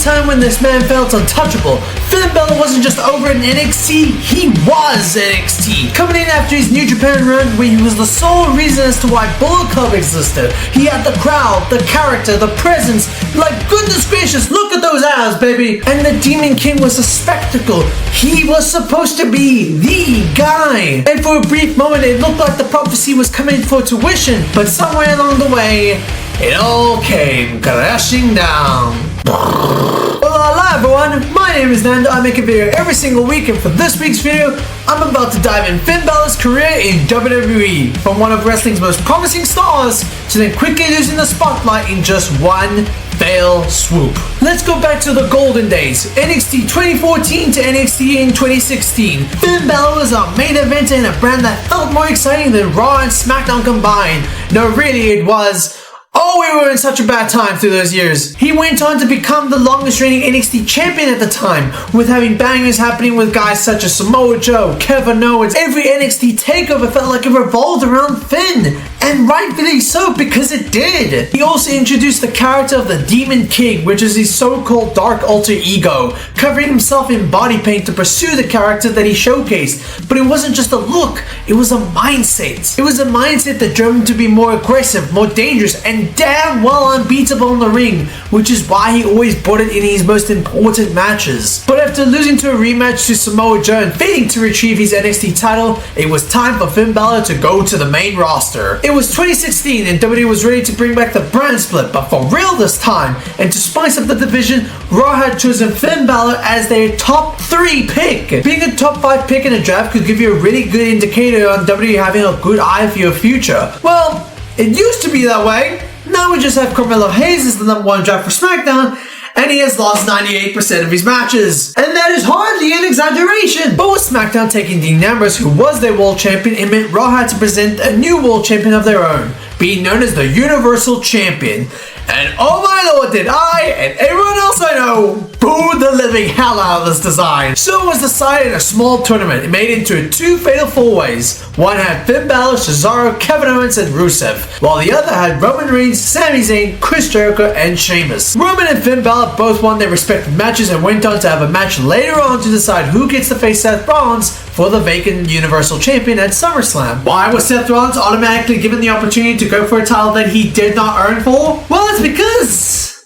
time when this man felt untouchable. Finn Balor wasn't just over in NXT, he was NXT. Coming in after his New Japan run, where he was the sole reason as to why Bullet Club existed. He had the crowd, the character, the presence. Like, goodness gracious, look at those abs, baby. And the Demon King was a spectacle. He was supposed to be the guy. And for a brief moment, it looked like the prophecy was coming for tuition. But somewhere along the way, it all came crashing down. Well, hello everyone, my name is Nando. I make a video every single week, and for this week's video, I'm about to dive in Finn Balor's career in WWE, from one of wrestling's most promising stars to then quickly losing the spotlight in just one fell swoop. Let's go back to the Golden Days, NXT 2014 to NXT in 2016. Finn Balor was our main event in a brand that felt more exciting than Raw and SmackDown combined. No, really, it was. Oh, we were in such a bad time through those years. He went on to become the longest reigning NXT champion at the time, with having bangers happening with guys such as Samoa Joe, Kevin Owens. Every NXT takeover felt like it revolved around Finn, and rightfully so, because it did. He also introduced the character of the Demon King, which is his so-called dark alter ego, covering himself in body paint to pursue the character that he showcased. But it wasn't just a look, it was a mindset. It was a mindset that drove him to be more aggressive, more dangerous, and damn well unbeatable in the ring, which is why he always brought it in his most important matches. But after losing to a rematch to Samoa Joe and failing to retrieve his NXT title, it was time for Finn Balor to go to the main roster. It was 2016 and WWE was ready to bring back the brand split, but for real this time. And to spice up the division, Raw had chosen Finn Balor as their top 3 pick. Being a top 5 pick in a draft could give you a really good indicator on WWE having a good eye for your future. Well, it used to be that way. Now we just have Carmelo Hayes as the number 1 draft for SmackDown, and he has lost 98% of his matches. And that is hardly an exaggeration. But with SmackDown taking Dean Ambrose, who was their world champion, it meant Raw had to present a new world champion of their own, being known as the Universal Champion. And oh my lord, did I and everyone else I know boo the living hell out of this design. So it was decided in a small tournament. It made into 2 fatal 4-ways. One had Finn Balor, Cesaro, Kevin Owens, and Rusev, while the other had Roman Reigns, Sami Zayn, Chris Jericho, and Sheamus. Roman and Finn Balor both won their respective matches and went on to have a match later on to decide who gets to face Seth Rollins for the vacant Universal Champion at SummerSlam. Why was Seth Rollins automatically given the opportunity to go for a title that he did not earn for? Well, it's because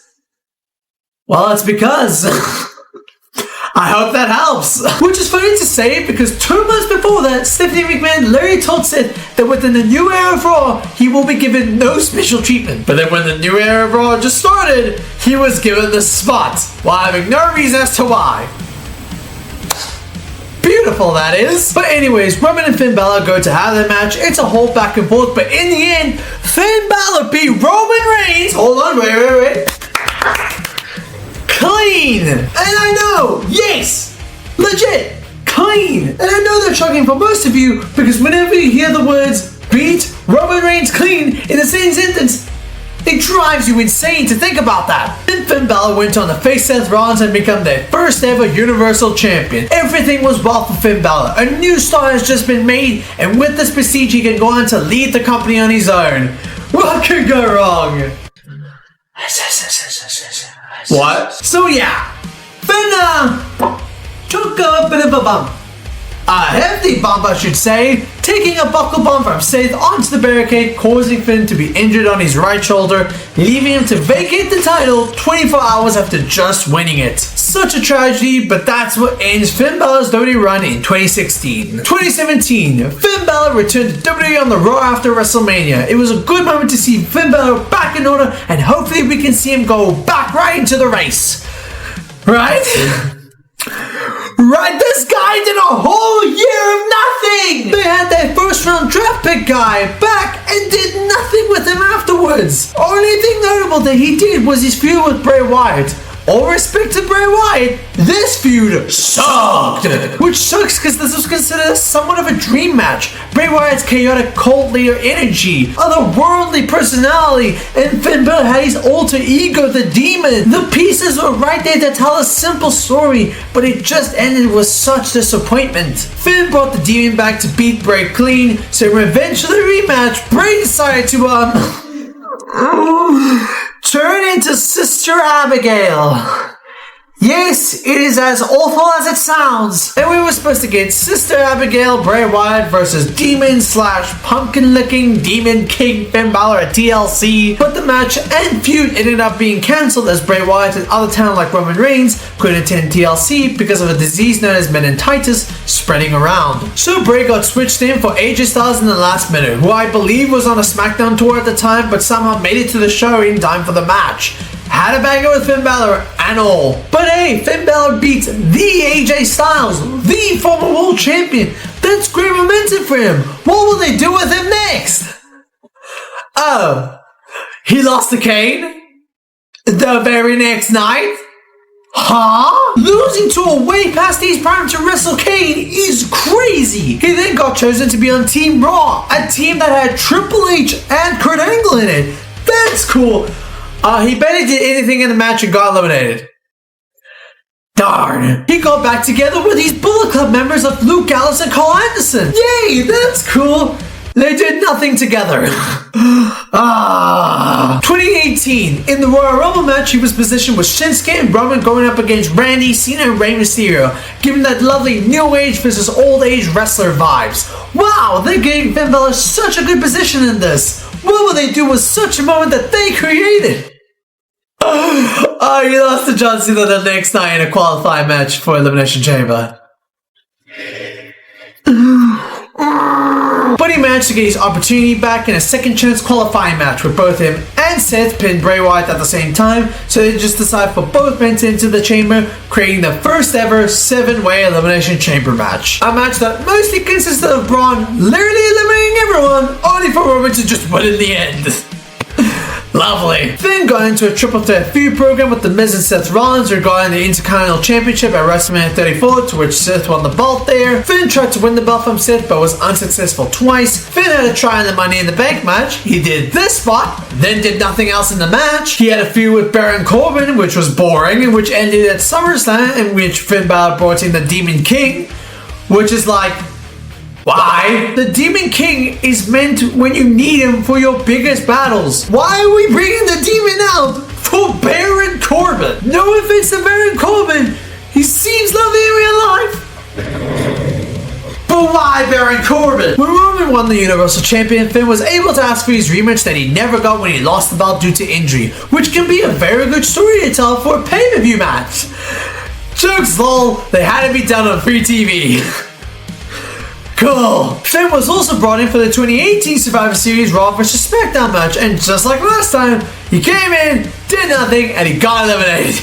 I hope that helps. Which is funny to say because 2 months before that, Stephanie McMahon literally told Seth that within the new era of Raw, he will be given no special treatment. But then when the new era of Raw just started, he was given the spot, while having no reason as to why. Beautiful, that is. But anyways, Roman and Finn Balor go to have their match. It's a whole back and forth, but in the end, Finn Balor beat Roman Reigns. Hold on, wait. Clean. And I know, yes, legit, clean. And I know that's shocking for most of you, because whenever you hear the words beat Roman Reigns clean in the same sentence, it drives you insane to think about that. Then Finn Balor went on to face Seth Rollins and become their first ever Universal Champion. Everything was well for Finn Balor. A new star has just been made, and with this prestige, he can go on to lead the company on his own. What could go wrong? What? So yeah, Finn took a bit of a bump. A hefty bump, I should say, taking a buckle bomb from Seth onto the barricade, causing Finn to be injured on his right shoulder, leaving him to vacate the title 24 hours after just winning it. Such a tragedy, but that's what ends Finn Balor's WWE run in 2016. 2017, Finn Balor returned to WWE on the Raw after WrestleMania. It was a good moment to see Finn Balor back in order, and hopefully we can see him go back right into the race. Right? Right, this guy did a whole year of nothing! They had their first round draft pick guy back and did nothing with him afterwards. Only thing notable that he did was his feud with Bray Wyatt. All respect to Bray Wyatt, this feud sucked! Which sucks because this was considered somewhat of a dream match. Bray Wyatt's chaotic cult leader energy, otherworldly personality, and Finn Balor had his alter ego, the Demon. The pieces were right there to tell a simple story, but it just ended with such disappointment. Finn brought the Demon back to beat Bray clean, so in revenge for the rematch, Bray decided to, turn into Sister Abigail. Yes, it is as awful as it sounds. And we were supposed to get Sister Abigail Bray Wyatt versus demon/pumpkin-licking Demon King Finn Balor at TLC, but the match and feud ended up being cancelled as Bray Wyatt and other talent like Roman Reigns couldn't attend TLC because of a disease known as meningitis spreading around. So Bray got switched in for AJ Styles in the last minute, who I believe was on a SmackDown tour at the time, but somehow made it to the show in time for the match. Had a banger with Finn Balor and all. But hey, Finn Balor beats the AJ Styles, the former world champion. That's great momentum for him. What will they do with him next? Oh, he lost to Kane? The very next night? Huh? Losing to a way past his prime to wrestle Kane is crazy. He then got chosen to be on Team Raw, a team that had Triple H and Kurt Angle in it. That's cool. He barely did anything in the match and got eliminated. Darn. He got back together with these Bullet Club members of Luke Gallows and Carl Anderson. Yay, that's cool. They did nothing together. 2018, in the Royal Rumble match, he was positioned with Shinsuke and Roman going up against Randy, Cena, and Rey Mysterio, giving that lovely new age versus old age wrestler vibes. Wow, they're giving Finn Balor such a good position in this. What will they do with such a moment that they created? Oh, he lost to John Cena the next night in a qualifying match for Elimination Chamber. But he managed to get his opportunity back in a second chance qualifying match with both him and Seth pinned Bray Wyatt at the same time, so they just decided for both men to enter the chamber, creating the first ever 7-way Elimination Chamber match. A match that mostly consisted of Braun literally eliminating everyone, only for Roman to just win in the end. Lovely. Finn got into a triple threat feud program with The Miz and Seth Rollins regarding the Intercontinental Championship at WrestleMania 34, to which Seth won the belt there. Finn tried to win the belt from Seth but was unsuccessful twice. Finn had a try in the Money in the Bank match. He did this spot, then did nothing else in the match. He had a feud with Baron Corbin, which was boring, and which ended at SummerSlam, in which Finn Balor brought in the Demon King, which is like, why? The Demon King is meant when you need him for your biggest battles. Why are we bringing the demon out for Baron Corbin? No offense to Baron Corbin. He seems lovely in real life. But why Baron Corbin? When Roman won the Universal Champion, Finn was able to ask for his rematch that he never got when he lost the belt due to injury, which can be a very good story to tell for a pay-per-view match. Jokes lol, they had to be done on free TV. Cool. Finn was also brought in for the 2018 Survivor Series Raw vs SmackDown match, and just like last time, he came in, did nothing, and he got eliminated.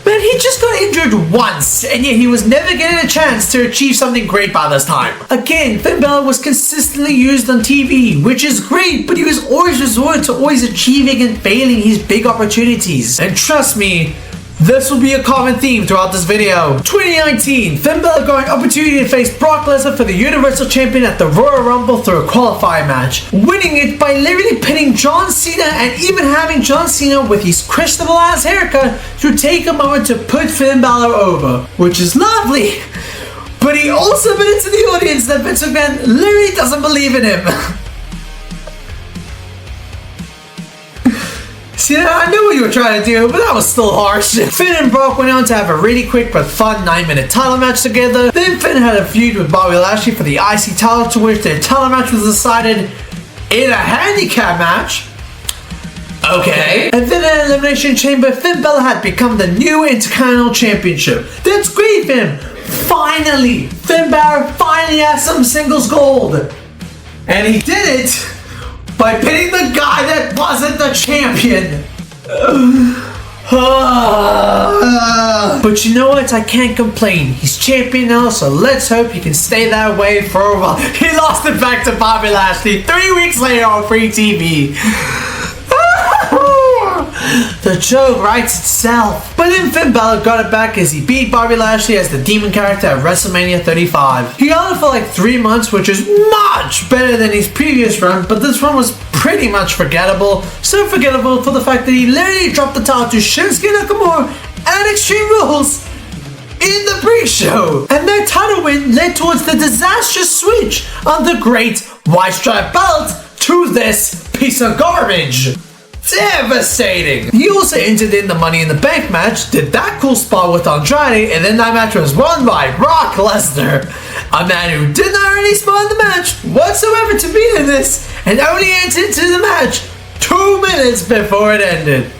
Man, he just got injured once, and yet he was never getting a chance to achieve something great by this time. Again, Finn Balor was consistently used on TV, which is great, but he was always resorted to always achieving and failing his big opportunities. And trust me, this will be a common theme throughout this video. 2019, Finn Balor got an opportunity to face Brock Lesnar for the Universal Champion at the Royal Rumble through a qualifying match, winning it by literally pinning John Cena and even having John Cena with his questionable ass haircut to take a moment to put Finn Balor over, which is lovely. But he also admitted to the audience that Vince McMahon literally doesn't believe in him. See, I knew what you were trying to do, but that was still harsh. Finn and Brock went on to have a really quick but fun 9-minute title match together. Then Finn had a feud with Bobby Lashley for the IC title, to which their title match was decided in a handicap match. Okay. And then in Elimination Chamber, Finn Balor had become the new Intercontinental Championship. That's great for him. Finally, Finn Balor finally has some singles gold. And he did it by pinning the guy that wasn't the champion. But you know what? I can't complain. He's champion now, so let's hope he can stay that way for a while. He lost it back to Bobby Lashley 3 weeks later on free TV. The joke writes itself. But then Finn Balor got it back as he beat Bobby Lashley as the Demon character at WrestleMania 35. He held it for like 3 months, which is much better than his previous run, but this one was pretty much forgettable. So forgettable for the fact that he literally dropped the title to Shinsuke Nakamura and Extreme Rules in the pre-show. And their title win led towards the disastrous switch of the great White Stripe belt to this piece of garbage. devastating. He also entered in the Money in the Bank match, did that cool spot with Andrade, and then that match was won by Brock Lesnar. A man who did not earn any spot in the match whatsoever to be in this, and only entered into the match 2 minutes before it ended.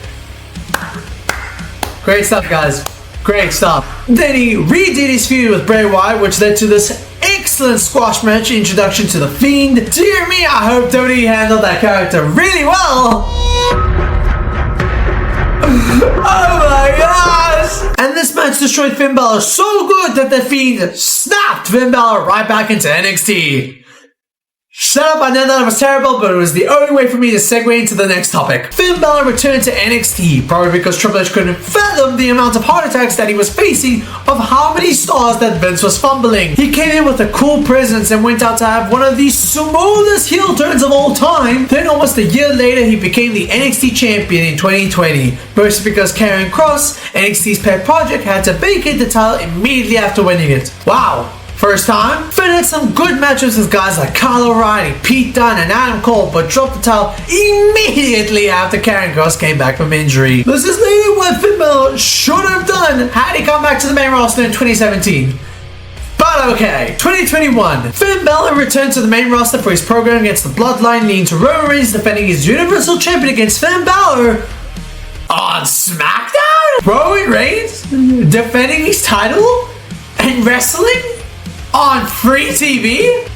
Great stuff, guys. Great stuff. Then he redid his feud with Bray Wyatt, which led to this excellent squash match introduction to the Fiend. Dear me, I hope WWE handled that character really well. Oh my gosh! And this match destroyed Finn Balor so good that the Fiend snapped Finn Balor right back into NXT. Shut up, I know that was terrible, but it was the only way for me to segue into the next topic. Finn Balor returned to NXT, probably because Triple H couldn't fathom the amount of heart attacks that he was facing of how many stars that Vince was fumbling. He came in with a cool presence and went out to have one of the smoothest heel turns of all time. Then almost a year later, he became the NXT champion in 2020, mostly because Karrion Kross, NXT's pet project, had to vacate the title immediately after winning it. Wow. First time, Finn had some good matches with guys like Kyle O'Reilly, Pete Dunne, and Adam Cole, but dropped the title immediately after Karrion Kross came back from injury. This is maybe what Finn Balor should have done had he come back to the main roster in 2017. But okay, 2021, Finn Balor returned to the main roster for his program against the Bloodline, leading to Roman Reigns defending his Universal Champion against Finn Balor on SmackDown? Roman Reigns defending his title and wrestling on free TV?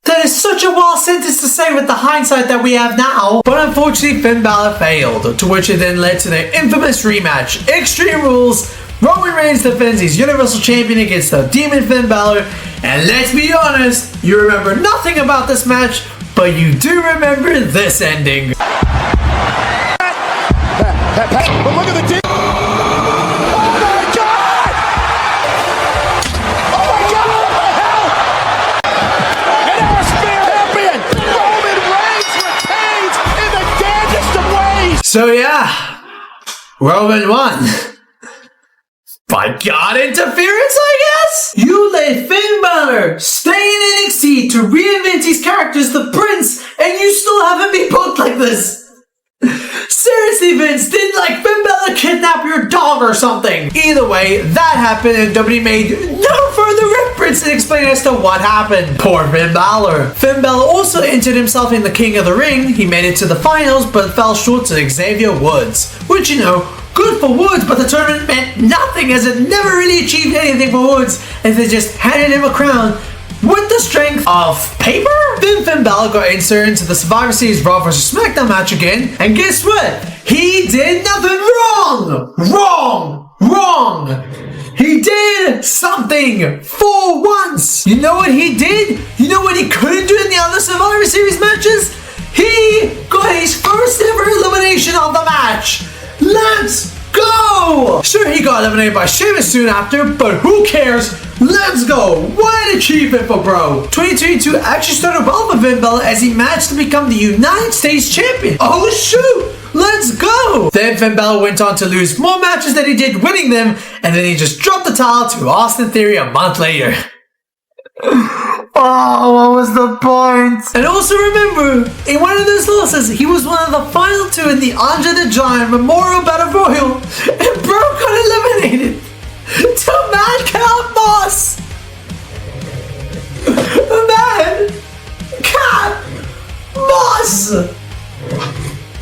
That is such a wild sentence to say with the hindsight that we have now. But unfortunately, Finn Balor failed, to which it then led to their infamous rematch, Extreme Rules. Roman Reigns defends his Universal Champion against the Demon Finn Balor. And let's be honest, you remember nothing about this match, but you do remember this ending. But look at the deep. So yeah, Roman won. By God interference, I guess? You let Finn Balor stay in NXT to reinvent his character as the Prince, and you still haven't been booked like this. Seriously, Vince, did like Finn Balor kidnap your dog or something? Either way, that happened and WWE made no further reference in explaining as to what happened. Poor Finn Balor. Finn Balor also entered himself in the King of the Ring. He made it to the finals but fell short to Xavier Woods. Which, you know, good for Woods, but the tournament meant nothing as it never really achieved anything for Woods, and they just handed him a crown with the strength of paper? Then Finn Balor got inserted into the Survivor Series Raw vs. SmackDown match again, and guess what? He did nothing wrong! Wrong! He did something for once! You know what he did? You know what he couldn't do in the other Survivor Series matches? He got his first ever elimination of the match! Let's go! Sure, he got eliminated by Sheamus soon after, but who cares? Let's go! What an achievement for bro! 2022 actually started well for Finn Balor as he managed to become the United States Champion. Oh shoot! Let's go! Then Finn Balor went on to lose more matches than he did winning them, and then he just dropped the title to Austin Theory a month later. Oh, what was the point? And also remember, in one of those losses, he was one of the final two in the Andre the Giant Memorial Battle Royal, and bro got eliminated to Madcap Moss. Madcap Moss.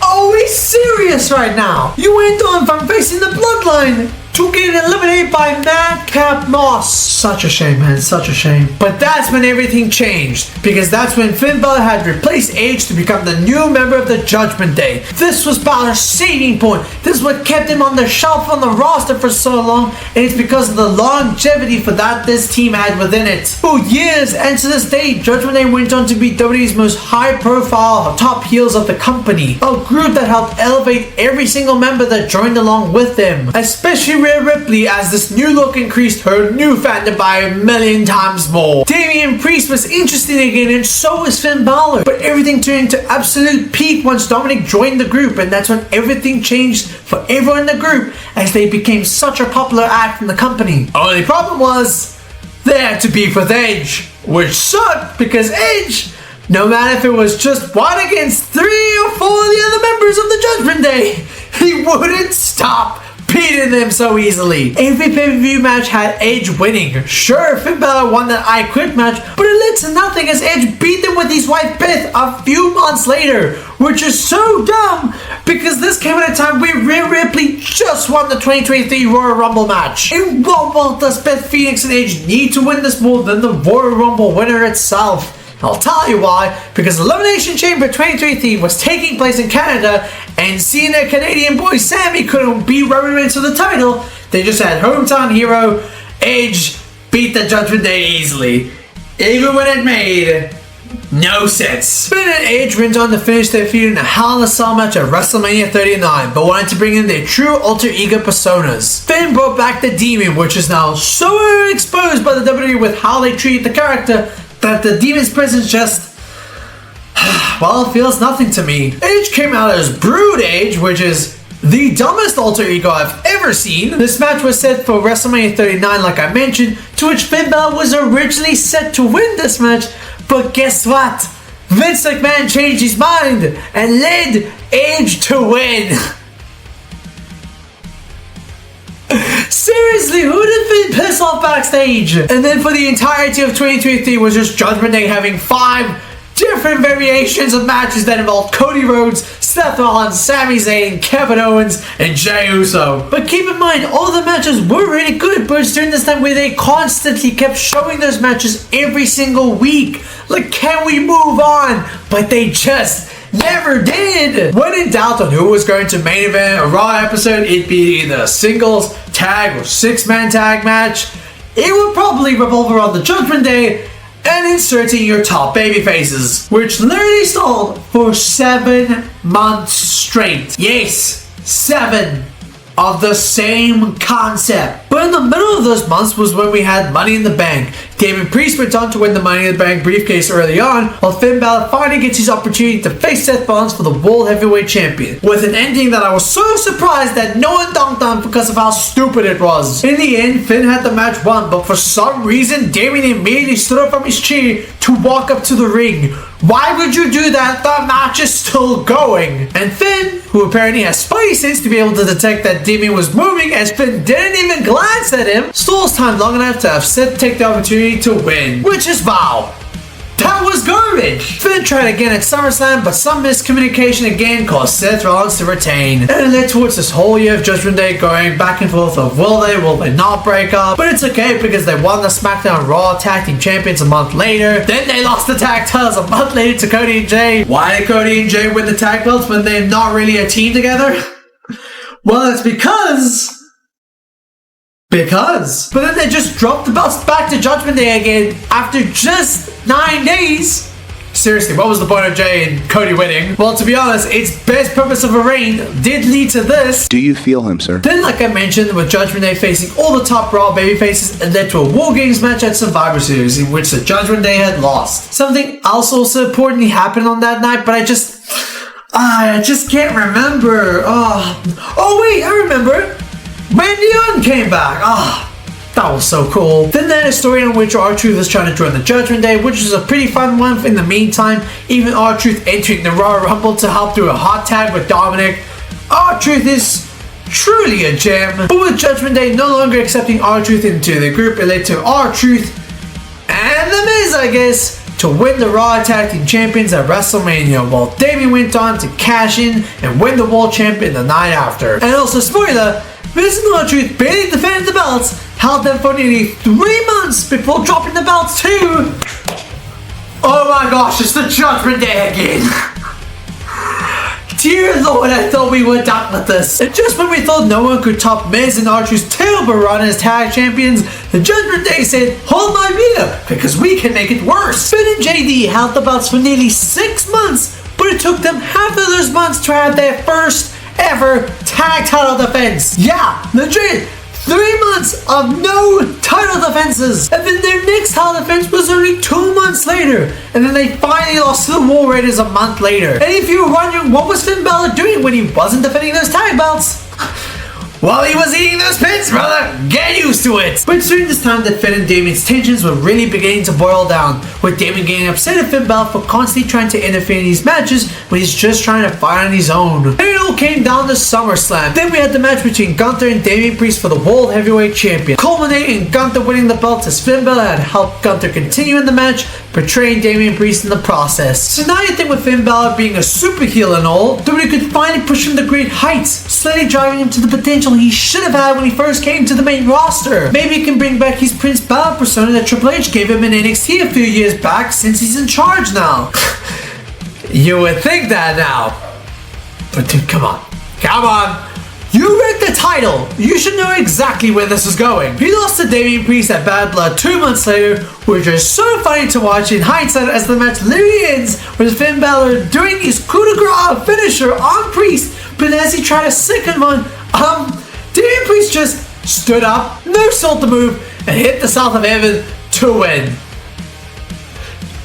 Are we serious right now? You went on from facing the Bloodline to get eliminated by Madcap Moss. Such a shame, man. Such a shame. But that's when everything changed, because that's when Finn Balor had replaced Edge to become the new member of the Judgment Day. This was Balor's saving point. This is what kept him on the shelf on the roster for so long, and it's because of the longevity for that this team had within it. For years, and to this day, Judgment Day went on to be WWE's most high-profile top heels of the company. A group that helped elevate every single member that joined along with them, especially Rhea Ripley, as this new look increased her new fandom by 1,000,000 times more. Damian Priest was interesting again, and so was Finn Balor. But everything turned to absolute peak once Dominic joined the group, and that's when everything changed for everyone in the group as they became such a popular act in the company. Only problem was they had to beef with Edge, which sucked because Edge No matter if it was just 1 against 3 or 4 of the other members of the Judgment Day, he wouldn't stop beating them so easily. Every pay-per-view match had Edge winning. Sure, Finn Balor won that I Quit match, but it led to nothing as Edge beat them with his wife Beth a few months later, which is so dumb because this came at a time where Rhea Ripley just won the 2023 Royal Rumble match. In what world does Beth Phoenix and Edge need to win this more than the Royal Rumble winner itself? I'll tell you why, because Elimination Chamber 2023 was taking place in Canada, and seeing their Canadian boy Sammy couldn't beat Roman Reigns for the title, they just had hometown hero Edge beat the Judgment Day easily, even when it made no sense. Finn and Edge went on to finish their feud in a Hell in a Cell match at WrestleMania 39, but wanted to bring in their true alter ego personas. Finn brought back the Demon, which is now so exposed by the WWE with how they treat the character, that the Demon's presence just, well, feels nothing to me. Edge came out as Brood Edge, which is the dumbest alter ego I've ever seen. This match was set for WrestleMania 39, like I mentioned, to which Finn Balor was originally set to win this match, but guess what? Vince McMahon changed his mind and led Edge to win. Seriously, who did Finn piss off backstage? And then for the entirety of 2023 was just Judgment Day having 5 different variations of matches that involved Cody Rhodes, Seth Rollins, Sami Zayn, Kevin Owens, and Jey Uso. But keep in mind, all the matches were really good, but it's during this time where they constantly kept showing those matches every single week. Like, can we move on? But they just never did. When in doubt on who was going to main event a Raw episode, it'd be either a singles, tag, or 6-man tag match. It would probably revolve around the Judgment Day and inserting your top baby faces, which literally stalled for 7 months straight. Yes, 7 of the same concept. But in the middle of those months was when we had Money in the Bank. Damien Priest went on to win the Money in the Bank briefcase early on, while Finn Balor finally gets his opportunity to face Seth Rollins for the World Heavyweight Champion, with an ending that I was so surprised that no one dunked on because of how stupid it was. In the end, Finn had the match won, but for some reason, Damien immediately stood up from his chair to walk up to the ring. Why would you do that? The match is still going. And Finn, who apparently has spidey sense to be able to detect that Damien was moving as Finn didn't even glance at him, stalls time long enough to have Seth take the opportunity to win, which is wow. That was garbage. Finn tried again at SummerSlam, but some miscommunication again caused Seth Rollins to retain. And it led towards this whole year of Judgment Day going back and forth of will they not break up? But it's okay because they won the SmackDown Raw Tag Team Champions a month later. Then they lost the tag titles a month later to Cody and Jey. Why did Cody and Jey win the tag belts when they're not really a team together? Well, it's because. But then they just dropped the belts back to Judgment Day again after just 9 days. Seriously, what was the point of Jey and Cody winning? Well, to be honest, its best purpose of a reign did lead to this. Do you feel him, sir? Then, like I mentioned, with Judgment Day facing all the top Raw babyfaces, it led to a War Games match at Survivor Series in which the Judgment Day had lost. Something else also importantly happened on that night, but I just can't remember. Oh wait, I remember. Randy Orton came back. That was so cool. Then they had a story in which R-Truth is trying to join the Judgment Day, which is a pretty fun one. In the meantime, even R-Truth entering the Royal Rumble to help do a hot tag with Dominic. R-Truth is truly a gem. But with Judgment Day no longer accepting R-Truth into the group, it led to R-Truth and The Miz, I guess, to win the Raw Tag Team Champions at WrestleMania, while Damien went on to cash in and win the World Champion the night after. And also, spoiler, Miz and R-Truth barely defended the belts, held them for nearly 3 months before dropping the belts too. Oh my gosh, it's the Judgment Day again. Dear Lord, I thought we were done with this. And just when we thought no one could top Miz and R-Truth's terrible run as tag champions, the Judgment Day said, hold my beer, because we can make it worse. Finn and JD held the belts for nearly 6 months, but it took them half of those months to have their first ever tag title defense. Yeah, legit. 3 months of no title defenses. And then their next title defense was only 2 months later. And then they finally lost to the War Raiders a month later. And if you were wondering what was Finn Balor doing when he wasn't defending those tag belts, While he was eating those pins, brother, get used to it! But it's during this time that Finn and Damien's tensions were really beginning to boil down, with Damien getting upset at Finn Balor for constantly trying to interfere in these matches when he's just trying to fight on his own. And it all came down to SummerSlam. Then we had the match between Gunther and Damian Priest for the World Heavyweight Champion, culminating in Gunther winning the belt as Finn Balor had helped Gunther continue in the match, betraying Damian Priest in the process. So now you think with Finn Balor being a super heel and all, WWE could finally push him to great heights, slowly driving him to the potential he should have had when he first came to the main roster. Maybe he can bring back his Prince Balor persona that Triple H gave him in NXT a few years back, since he's in charge now. You would think that now. But dude, come on. Come on. You read the title. You should know exactly where this is going. He lost to Damian Priest at Bad Blood 2 months later, which is so funny to watch in hindsight as the match literally ends with Finn Balor doing his coup de grace finisher on Priest, but as he tried a second one, Damian Priest just stood up, no sold the move, and hit the South of Heaven to win.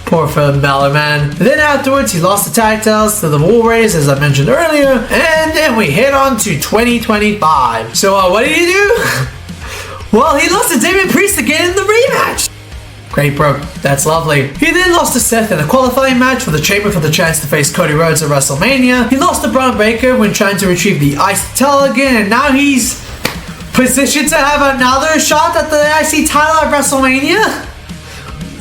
Poor Finn Balor, man. And then afterwards, he lost the tag titles to the War Raiders, as I mentioned earlier, and then we head on to 2025. So, what did he do? Well, he lost to Damian Priest again in the rematch. Great, bro. That's lovely. He then lost to Seth in a qualifying match for the Chamber for the chance to face Cody Rhodes at WrestleMania. He lost to Braun Breaker when trying to retrieve the IC title again, and now he's positioned to have another shot at the IC title at WrestleMania?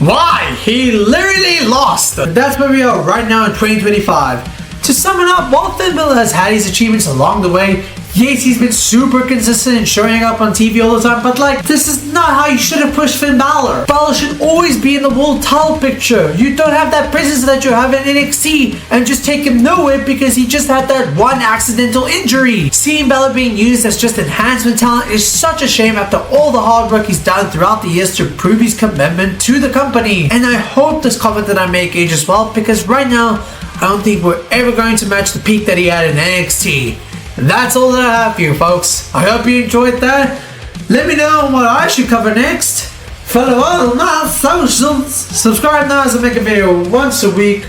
Why? He literally lost. But that's where we are right now in 2025. To sum it up, while Finn Balor has had his achievements along the way, yes, he's been super consistent in showing up on TV all the time, but like, this is not how you should have pushed Finn Balor. Balor should always be in the world title picture. You don't have that presence that you have in NXT and just take him nowhere because he just had that one accidental injury. Seeing Balor being used as just enhancement talent is such a shame after all the hard work he's done throughout the years to prove his commitment to the company. And I hope this comment that I make ages well, because right now, I don't think we're ever going to match the peak that he had in NXT. And that's all that I have for you, folks. I hope you enjoyed that. Let me know what I should cover next. Follow all my socials. Subscribe now as I make a video once a week.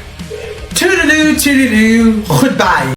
Toodaloo, toodaloo. Goodbye.